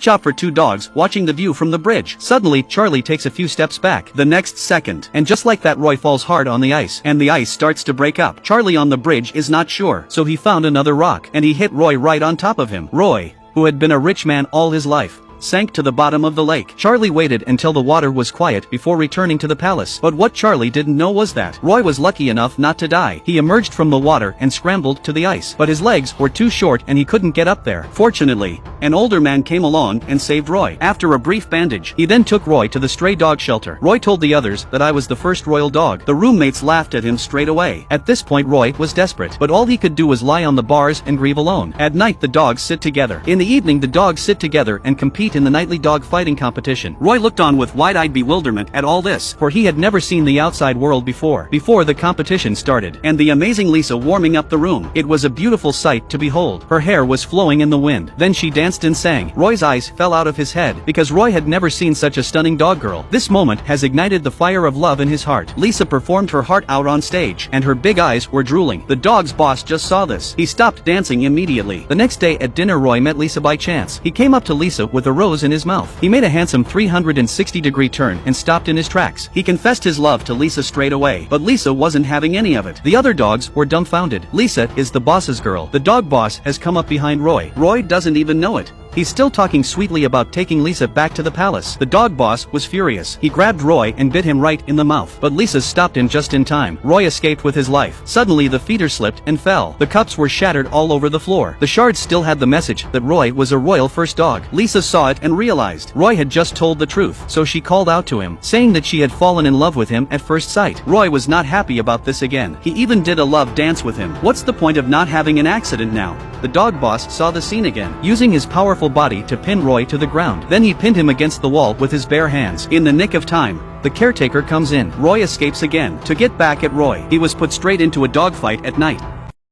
Chop for two dogs watching the view from the bridge. Suddenly, Charlie takes a few steps back. The next second, and just like that, Roy falls hard on the ice, and the ice starts to break up. Charlie on the bridge is not sure, so he found another rock, and he hit Roy right on top of him. Roy, who had been a rich man all his life, sank to the bottom of the lake. Charlie waited until the water was quiet before returning to the palace. But what Charlie didn't know was that Roy was lucky enough not to die. He emerged from the water and scrambled to the ice, but his legs were too short and he couldn't get up there. Fortunately, an older man came along and saved Roy. After a brief bandage, he then took Roy to the stray dog shelter. Roy told the others that I was the first royal dog. The roommates laughed at him straight away. At this point, Roy was desperate, but all he could do was lie on the bars and grieve alone. At night, the dogs sit together. In the evening, the dogs sit together and compete in the nightly dog fighting competition. Roy looked on with wide-eyed bewilderment at all this, for he had never seen the outside world before the competition started, and the amazing Lisa warming up the room. It was a beautiful sight to behold. Her hair was flowing in the wind. Then she danced and sang. Roy's eyes fell out of his head, because Roy had never seen such a stunning dog girl. This moment has ignited the fire of love in his heart. Lisa performed her heart out on stage, and her big eyes were drooling. The dog's boss just saw this. He stopped dancing immediately. The next day at dinner, Roy met Lisa by chance. He came up to Lisa with a rose in his mouth. He made a handsome 360-degree turn and stopped in his tracks. He confessed his love to Lisa straight away, but Lisa wasn't having any of it. The other dogs were dumbfounded. Lisa is the boss's girl. The dog boss has come up behind Roy. Roy doesn't even know it. He's still talking sweetly about taking Lisa back to the palace. The dog boss was furious. He grabbed Roy and bit him right in the mouth, but Lisa stopped him just in time. Roy escaped with his life. Suddenly the feeder slipped and fell. The cups were shattered all over the floor. The shards still had the message that Roy was a royal first dog. Lisa saw it and realized Roy had just told the truth, so she called out to him, saying that she had fallen in love with him at first sight. Roy was not happy about this again. He even did a love dance with him. What's the point of not having an accident now? The dog boss saw the scene again, using his powerful body to pin Roy to the ground. Then he pinned him against the wall with his bare hands. In the nick of time, the caretaker comes in. Roy escapes again. To get back at Roy, he was put straight into a dogfight at night.